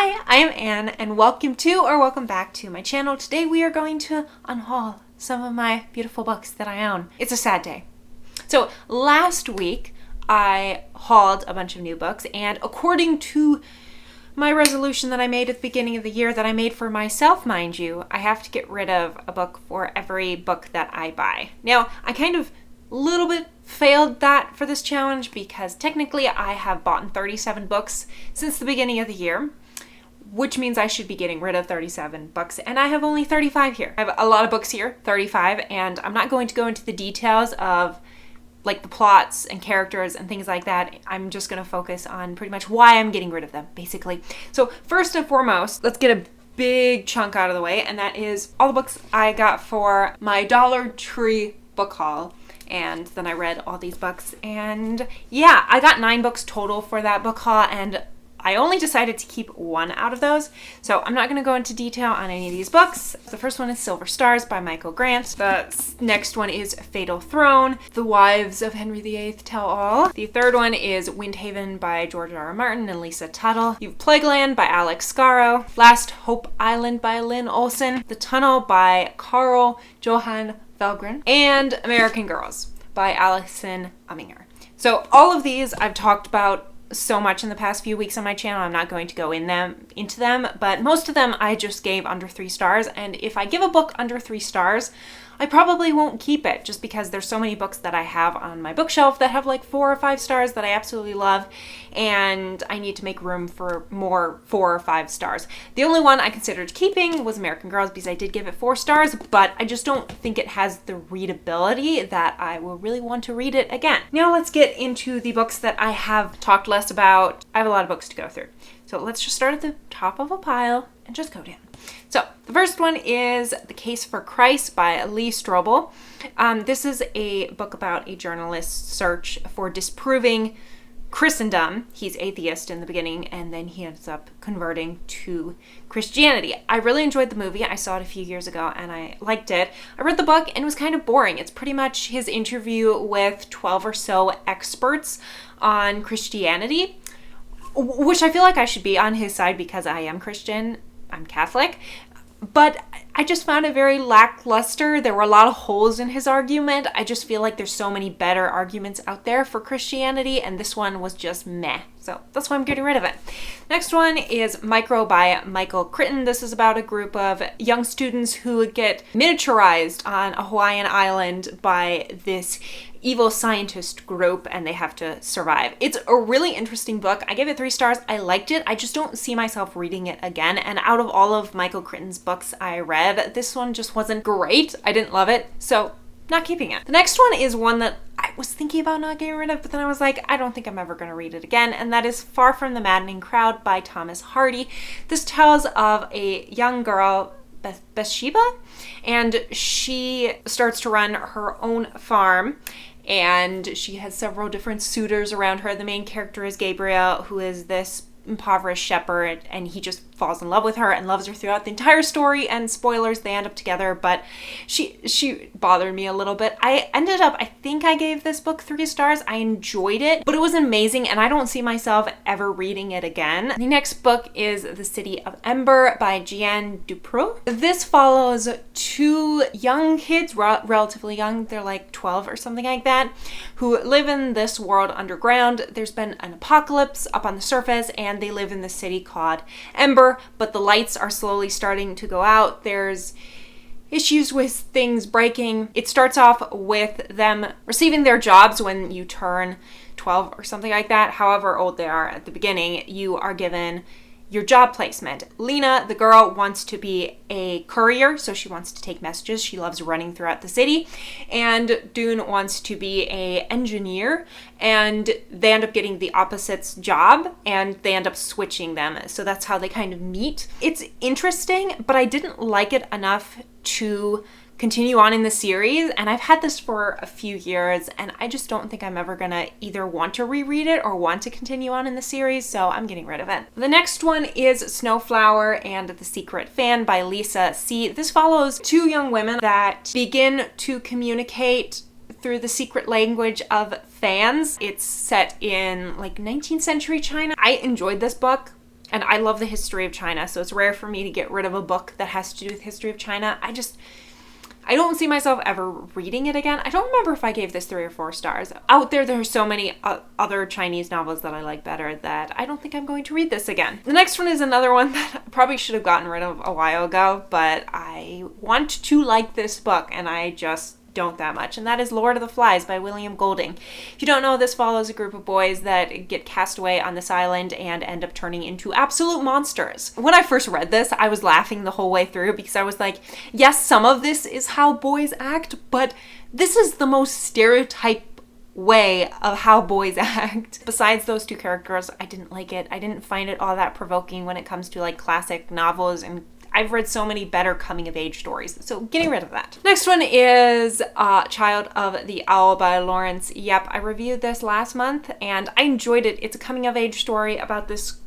Hi, I am Anne and welcome back to my channel. Today we are going to unhaul some of my beautiful books that I own. It's a sad day. So last week I hauled a bunch of new books, and according to my resolution that I made at the beginning of the year, that I made for myself, mind you, I have to get rid of a book for every book that I buy. Now, I kind of little bit failed that for this challenge because technically I have bought 37 books since the beginning of the year, which means I should be getting rid of 37 books, and I have only 35 here. I have a lot of books here, 35, and I'm not going to go into the details of like the plots and characters and things like that. I'm just going to focus on pretty much why I'm getting rid of them, basically. So first and foremost, let's get a big chunk out of the way, and that is all the books I got for my Dollar Tree book haul. And then I read all these books, and yeah, I got 9 books total for that book haul, and I only decided to keep one out of those, so I'm not going to go into detail on any of these books. The first one is Silver Stars by Michael Grant. The next one is Fatal Throne, The Wives of Henry VIII Tell All. The third one is Windhaven by George R. R. Martin and Lisa Tuttle. You have Plagueland by Alex Scarrow. Last Hope Island by Lynn Olson. The Tunnel by Carl Johan Felgren. And American Girls by Alison Umminger. So all of these I've talked about so much in the past few weeks on my channel. I'm not going to go into them, but most of them I just gave under 3 stars, and if I give a book under 3 stars, I probably won't keep it, just because there's so many books that I have on my bookshelf that have like 4 or 5 stars that I absolutely love, and I need to make room for more 4 or 5 stars. The only one I considered keeping was American Girls, because I did give it 4 stars, but I just don't think it has the readability that I will really want to read it again. Now let's get into the books that I have talked less about. I have a lot of books to go through. So let's just start at the top of a pile and just go down. So the first one is The Case for Christ by Lee Strobel. This is a book about a journalist's search for disproving Christendom. He's atheist in the beginning, and then he ends up converting to Christianity. I really enjoyed the movie. I saw it a few years ago and I liked it. I read the book and it was kind of boring. It's pretty much his interview with 12 or so experts on Christianity, which I feel like I should be on his side because I am Christian. I'm Catholic, but I just found it very lackluster. There were a lot of holes in his argument. I just feel like there's so many better arguments out there for Christianity, and this one was just meh. So that's why I'm getting rid of it. Next one is Micro by Michael Crichton. This is about a group of young students who get miniaturized on a Hawaiian island by this evil scientist group, and they have to survive. It's a really interesting book. I gave it 3 stars. I liked it. I just don't see myself reading it again. And out of all of Michael Crichton's books I read, this one just wasn't great. I didn't love it, so not keeping it. The next one is one that I was thinking about not getting rid of, but then I was like, I don't think I'm ever going to read it again, and that is Far from the Maddening Crowd by Thomas Hardy. This tells of a young girl, Bathsheba, and she starts to run her own farm, and she has several different suitors around her. The main character is Gabriel, who is this impoverished shepherd, and he just falls in love with her and loves her throughout the entire story, and spoilers, they end up together, but she bothered me a little bit. I think I gave this book 3 stars. I enjoyed it, but it was amazing, and I don't see myself ever reading it again. The next book is The City of Ember by Jeanne Dupreux. This follows 2 young kids, relatively young, they're like 12 or something like that, who live in this world underground. There's been an apocalypse up on the surface, and they live in this city called Ember, but the lights are slowly starting to go out. There's issues with things breaking. It starts off with them receiving their jobs when you turn 12 or something like that. However old they are at the beginning, you are given your job placement. Lena, the girl, wants to be a courier, so she wants to take messages. She loves running throughout the city. And Dune wants to be an engineer, and they end up getting the opposites job, and they end up switching them. So that's how they kind of meet. It's interesting, but I didn't like it enough to continue on in the series, and I've had this for a few years, and I just don't think I'm ever gonna either want to reread it or want to continue on in the series, so I'm getting rid of it. The next one is Snowflower and the Secret Fan by Lisa C. This follows 2 young women that begin to communicate through the secret language of fans. It's set in like 19th century China. I enjoyed this book. And I love the history of China, so it's rare for me to get rid of a book that has to do with history of China. I don't see myself ever reading it again. I don't remember if I gave this 3 or 4 stars. Out there are so many other Chinese novels that I like better that I don't think I'm going to read this again. The next one is another one that I probably should have gotten rid of a while ago, but I want to like this book and I just don't that much, and that is Lord of the Flies by William Golding. If you don't know, this follows a group of boys that get cast away on this island and end up turning into absolute monsters. When I first read this, I was laughing the whole way through because I was like, yes, some of this is how boys act, but this is the most stereotype way of how boys act. Besides those 2 characters, I didn't like it. I didn't find it all that provoking when it comes to like classic novels, and I've read so many better coming-of-age stories, so getting rid of that. Next one is Child of the Owl by Lawrence Yep. I reviewed this last month, and I enjoyed it. It's a coming-of-age story about this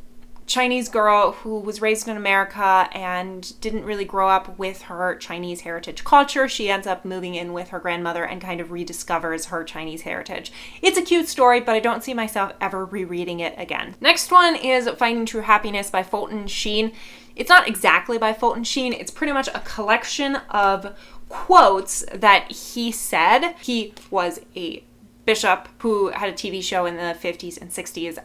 Chinese girl who was raised in America and didn't really grow up with her Chinese heritage culture. She ends up moving in with her grandmother and kind of rediscovers her Chinese heritage. It's a cute story, but I don't see myself ever rereading it again. Next one is Finding True Happiness by Fulton Sheen. It's not exactly by Fulton Sheen. It's pretty much a collection of quotes that he said. He was a bishop who had a TV show in the 50s and 60s.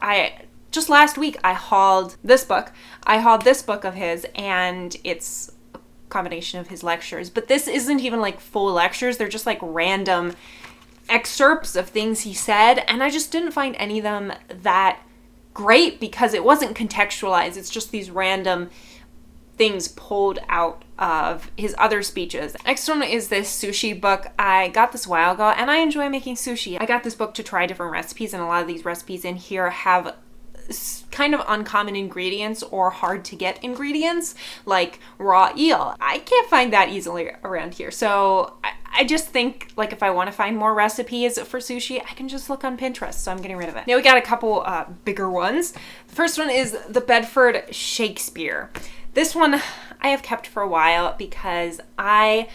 Just last week, I hauled this book. I hauled this book of his, and it's a combination of his lectures. But this isn't even like full lectures. They're just like random excerpts of things he said. And I just didn't find any of them that great because it wasn't contextualized. It's just these random things pulled out of his other speeches. Next one is this sushi book. I got this a while ago, and I enjoy making sushi. I got this book to try different recipes, and a lot of these recipes in here have kind of uncommon ingredients or hard to get ingredients, like raw eel. I can't find that easily around here. So I just think, like, if I want to find more recipes for sushi, I can just look on Pinterest. So I'm getting rid of it. Now we got a couple bigger ones. The first one is The Bedford Shakespeare. This one I have kept for a while because I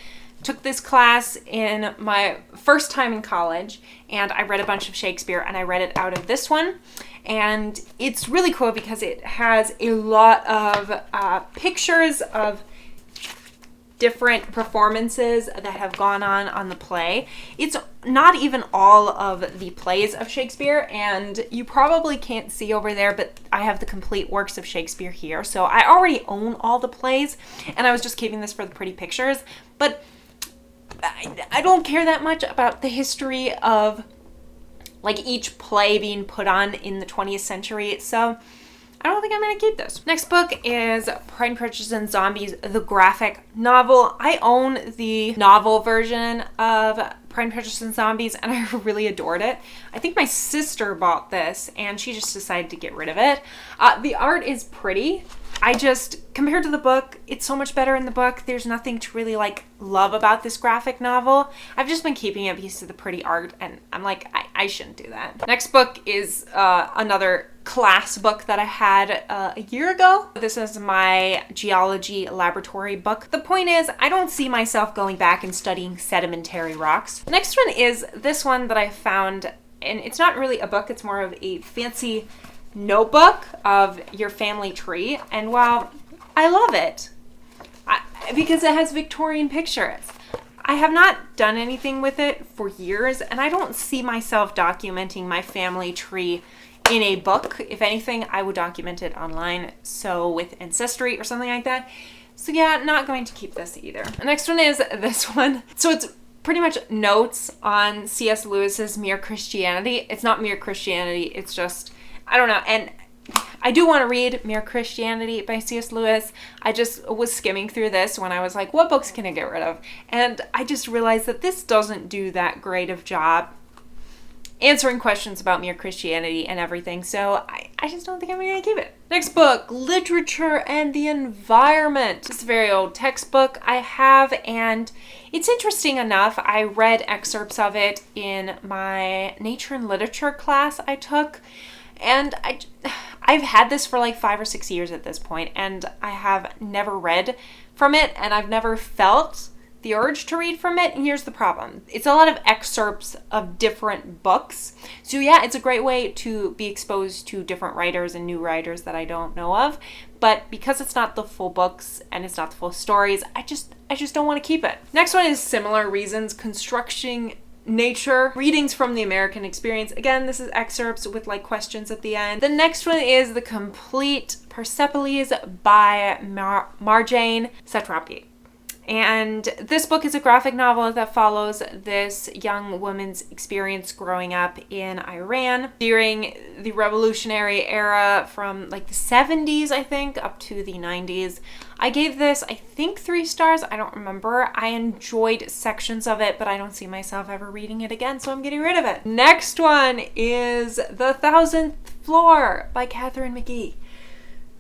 took this class in my first time in college, and I read a bunch of Shakespeare, and I read it out of this one. And it's really cool because it has a lot of pictures of different performances that have gone on the play. It's not even all of the plays of Shakespeare, and you probably can't see over there, but I have the complete works of Shakespeare here. So I already own all the plays, and I was just keeping this for the pretty pictures. But I don't care that much about the history of like each play being put on in the 20th century. So I don't think I'm going to keep this. Next book is Pride and Prejudice and Zombies, the graphic novel. I own the novel version of Pride and Prejudice and Zombies, and I really adored it. I think my sister bought this, and she just decided to get rid of it. The art is pretty. Compared to the book, it's so much better in the book. There's nothing to really like love about this graphic novel. I've just been keeping it because of the pretty art, and I'm like, I shouldn't do that. Next book is another class book that I had a year ago. This is my geology laboratory book. The point is, I don't see myself going back and studying sedimentary rocks. The next one is this one that I found, and it's not really a book, it's more of a fancy notebook of your family tree. And while I love it because it has Victorian pictures, I have not done anything with it for years, and I don't see myself documenting my family tree in a book. If anything, I would document it online, so with Ancestry or something like that. So yeah, not going to keep this either. The next one is this one. So it's pretty much notes on C.S. Lewis's Mere Christianity. It's not Mere Christianity, it's just, I don't know. And I do want to read Mere Christianity by C.S. Lewis. I just was skimming through this when I was like, what books can I get rid of? And I just realized that this doesn't do that great of job answering questions about Mere Christianity and everything. So I just don't think I'm going to keep it. Next book, Literature and the Environment. It's a very old textbook I have, and it's interesting enough. I read excerpts of it in my nature and literature class I took. And I've had this for like 5 or 6 years at this point, and I have never read from it, and I've never felt the urge to read from it, and here's the problem. It's a lot of excerpts of different books. So yeah, it's a great way to be exposed to different writers and new writers that I don't know of. But because it's not the full books and it's not the full stories, I just don't want to keep it. Next one is Similar Reasons, Constructing Nature, Readings from the American Experience. Again, this is excerpts with like questions at the end. The next one is The Complete Persepolis by Marjane Satrapi. And this book is a graphic novel that follows this young woman's experience growing up in Iran during the revolutionary era from like the 70s, I think, up to the 90s. I gave this, I think, 3 stars. I don't remember. I enjoyed sections of it, but I don't see myself ever reading it again, so I'm getting rid of it. Next one is The 1000th Floor by Catherine McGee.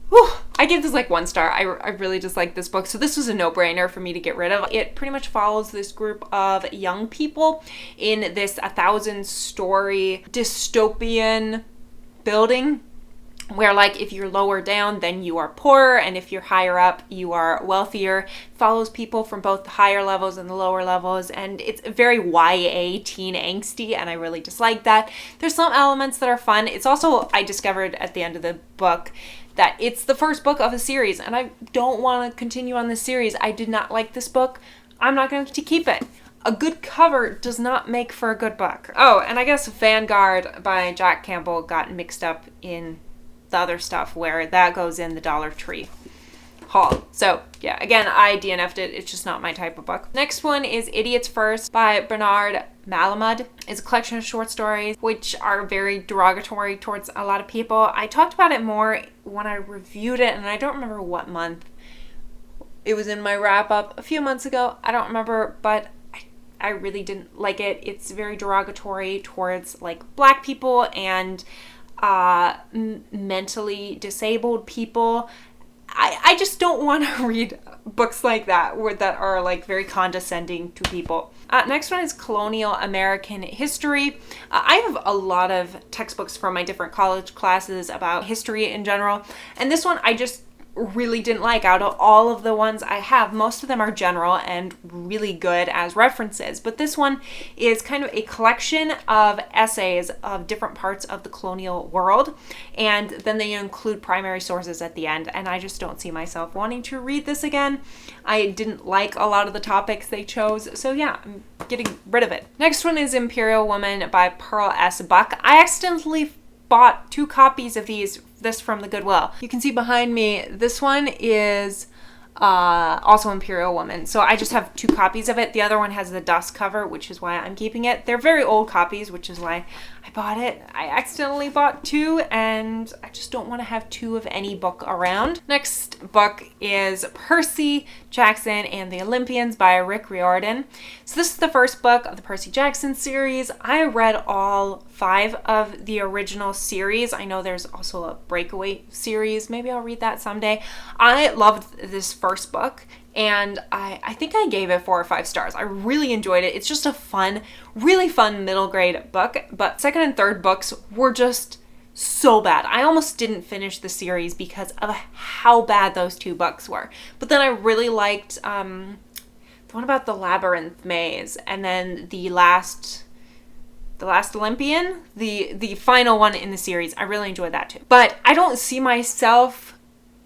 Whew, I give this like 1 star. I really just like this book. So this was a no-brainer for me to get rid of. It pretty much follows this group of young people in this 1,000-story dystopian building where like if you're lower down, then you are poorer, and if you're higher up, you are wealthier. Follows people from both the higher levels and the lower levels, and it's very YA teen angsty, and I really dislike that. There's some elements that are fun. It's also, I discovered at the end of the book, that it's the first book of a series, and I don't want to continue on this series. I did not like this book. I'm not going to keep it. A good cover does not make for a good book. Oh, and I guess Vanguard by Jack Campbell got mixed up in the other stuff where that goes in the Dollar Tree haul. So yeah, again, I DNF'd it. It's just not my type of book. Next one is Idiots First by Bernard Malamud. It's a collection of short stories which are very derogatory towards a lot of people. I talked about it more when I reviewed it, and I don't remember what month. It was in my wrap up a few months ago. I don't remember, but I really didn't like it. It's very derogatory towards like Black people and mentally disabled people. I just don't want to read books like that that are like very condescending to people. Next one is Colonial American History. I have a lot of textbooks from my different college classes about history in general, and this one I just really didn't like. Out of all of the ones I have, most of them are general and really good as references, but this one is kind of a collection of essays of different parts of the colonial world, and then they include primary sources at the end, and I just don't see myself wanting to read this again. I didn't like a lot of the topics they chose, so yeah, I'm getting rid of it. Next one is Imperial Woman by Pearl S. Buck. I accidentally bought 2 copies of this from the Goodwill. You can see behind me, this one is also Imperial Woman. So I just have 2 copies of it. The other one has the dust cover, which is why I'm keeping it. They're very old copies, which is why I bought it. I accidentally bought 2, and I just don't want to have 2 of any book around. Next book is Percy Jackson and the Olympians by Rick Riordan. So this is the first book of the Percy Jackson series. I read all 5 of the original series. I know there's also a breakaway series. Maybe I'll read that someday. I loved this first book, and I think I gave it 4 or 5 stars. I really enjoyed it. It's just a fun, really fun middle grade book, but second and third books were just so bad. I almost didn't finish the series because of how bad those 2 books were. But then I really liked the one about the Labyrinth Maze, and then the last Olympian, the final one in the series. I really enjoyed that too. But I don't see myself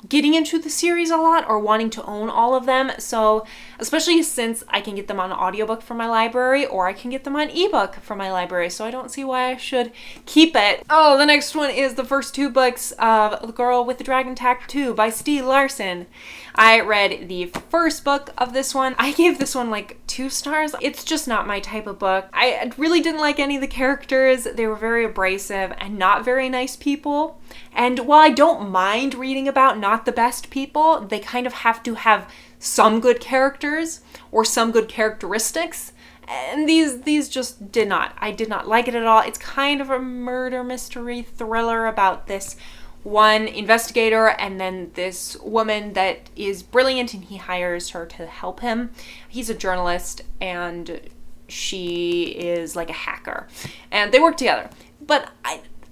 getting into the series a lot or wanting to own all of them. So especially since I can get them on audiobook from my library, or I can get them on ebook from my library. So I don't see why I should keep it. Oh, the next one is the first 2 books of The Girl with the Dragon Tattoo by Stieg Larsson. I read the first book of this one. I gave this one like 2 stars. It's just not my type of book. I really didn't like any of the characters. They were very abrasive and not very nice people. And while I don't mind reading about not the best people, they kind of have to have some good characters or some good characteristics. And these just did not. I did not like it at all. It's kind of a murder mystery thriller about this one investigator and then this woman that is brilliant, and he hires her to help him. He's a journalist and she is like a hacker, and they work together. But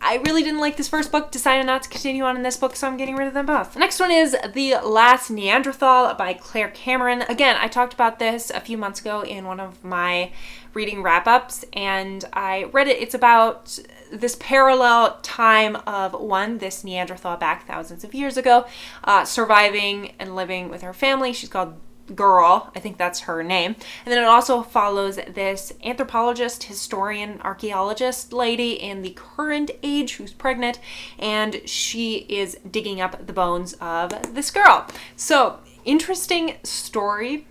I really didn't like this first book, decided not to continue on in this book, so I'm getting rid of them both. The next one is The Last Neanderthal by Claire Cameron. Again, I talked about this a few months ago in one of my reading wrap-ups, and I read it. It's about this parallel time of this Neanderthal back thousands of years ago, surviving and living with her family. She's called Girl, I think that's her name. And then it also follows this anthropologist, historian, archaeologist lady in the current age who's pregnant, and she is digging up the bones of this girl. So, interesting story.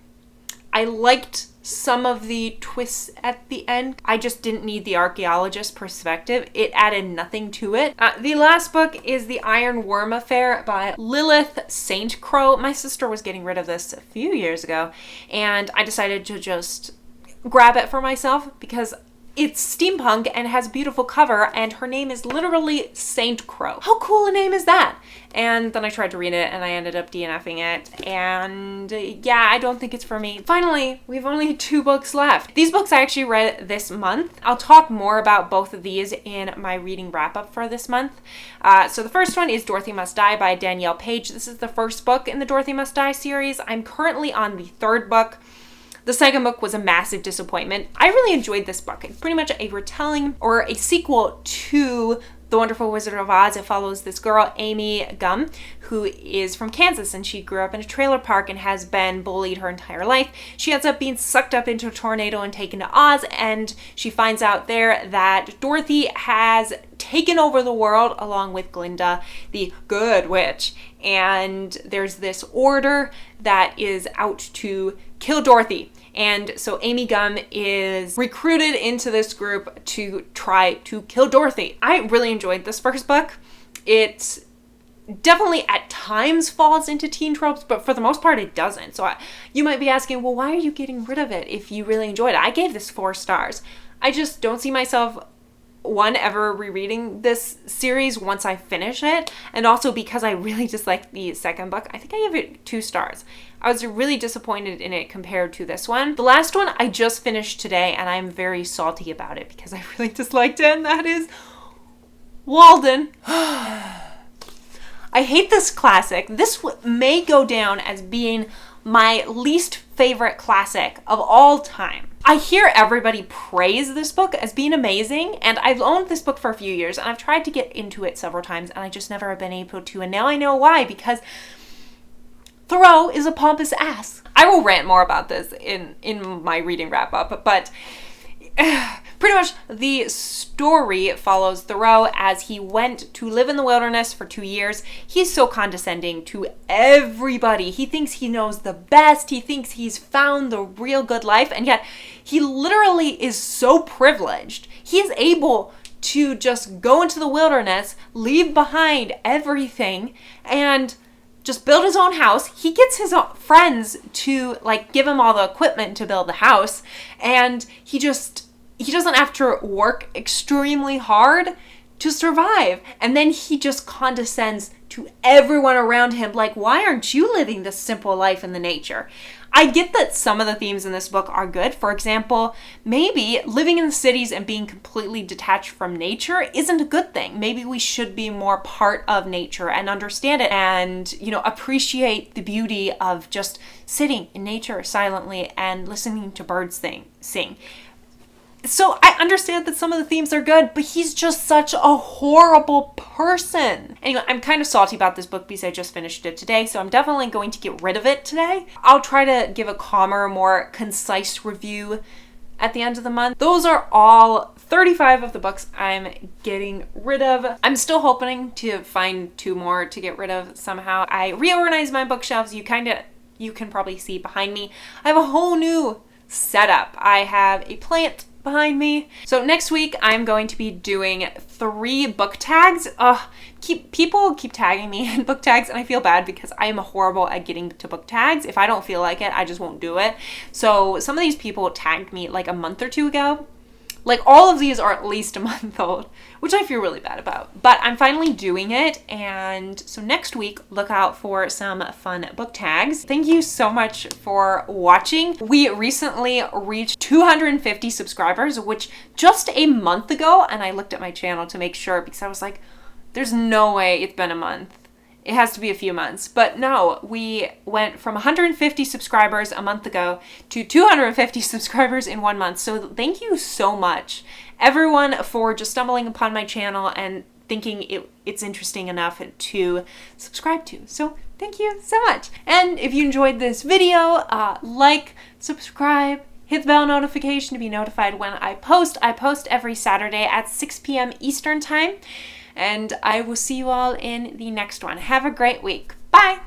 I liked some of the twists at the end. I just didn't need the archaeologist perspective. It added nothing to it. The last book is The Iron Worm Affair by Lilith St. Crow. My sister was getting rid of this a few years ago, and I decided to just grab it for myself because it's steampunk and has a beautiful cover, and her name is literally Saint Crow. How cool a name is that? And then I tried to read it and I ended up DNFing it, and yeah, I don't think it's for me. Finally, we have only 2 books left. These books I actually read this month. I'll talk more about both of these in my reading wrap-up for this month. So the first one is Dorothy Must Die by Danielle Page. This is the first book in the Dorothy Must Die series. I'm currently on the 3rd book. The second book was a massive disappointment. I really enjoyed this book. It's pretty much a retelling or a sequel to The Wonderful Wizard of Oz. It follows this girl, Amy Gum, who is from Kansas, and she grew up in a trailer park and has been bullied her entire life. She ends up being sucked up into a tornado and taken to Oz, and she finds out there that Dorothy has taken over the world along with Glinda, the good witch. And there's this order that is out to kill Dorothy. And so Amy Gum is recruited into this group to try to kill Dorothy. I really enjoyed this first book. It definitely at times falls into teen tropes, but for the most part it doesn't. So you might be asking, well, why are you getting rid of it if you really enjoyed it? I gave this 4 stars. I just don't see myself ever rereading this series once I finish it, and also because I really disliked the second book. I think I gave it 2 stars. I was really disappointed in it compared to this one. The last one I just finished today, and I'm very salty about it because I really disliked it, and that is Walden. I hate this classic. This may go down as being my least favorite classic of all time. I hear everybody praise this book as being amazing, and I've owned this book for a few years, and I've tried to get into it several times, and I just never have been able to, and now I know why, because Thoreau is a pompous ass. I will rant more about this in my reading wrap-up, but pretty much the story follows Thoreau as he went to live in the wilderness for 2 years. He's so condescending to everybody. He thinks he knows the best. He thinks he's found the real good life, and yet he literally is so privileged. He is able to just go into the wilderness, leave behind everything, and just build his own house. He gets his own friends to give him all the equipment to build the house, and he doesn't have to work extremely hard to survive. And then he just condescends to everyone around him, like, why aren't you living this simple life in the nature? I get that some of the themes in this book are good. For example, maybe living in the cities and being completely detached from nature isn't a good thing. Maybe we should be more part of nature and understand it and, appreciate the beauty of just sitting in nature silently and listening to birds sing. So I understand that some of the themes are good, but he's just such a horrible person. Anyway, I'm kind of salty about this book because I just finished it today, so I'm definitely going to get rid of it today. I'll try to give a calmer, more concise review at the end of the month. Those are all 35 of the books I'm getting rid of. I'm still hoping to find 2 more to get rid of somehow. I reorganized my bookshelves. You can probably see behind me. I have a whole new setup. I have a plant behind me. So next week I'm going to be doing 3 book tags. People keep tagging me in book tags, and I feel bad because I am horrible at getting to book tags. If I don't feel like it, I just won't do it. So some of these people tagged me a month or 2 ago. All of these are at least a month old, which I feel really bad about. But I'm finally doing it, and so next week, look out for some fun book tags. Thank you so much for watching. We recently reached 250 subscribers, which just a month ago, and I looked at my channel to make sure because I was like, there's no way it's been a month. It has to be a few months. But no, we went from 150 subscribers a month ago to 250 subscribers in 1 month. So thank you so much, everyone, for just stumbling upon my channel and thinking it's interesting enough to subscribe to. So thank you so much. And if you enjoyed this video, like, subscribe, hit the bell notification to be notified when I post. I post every Saturday at 6 p.m. Eastern time. And I will see you all in the next one. Have a great week. Bye!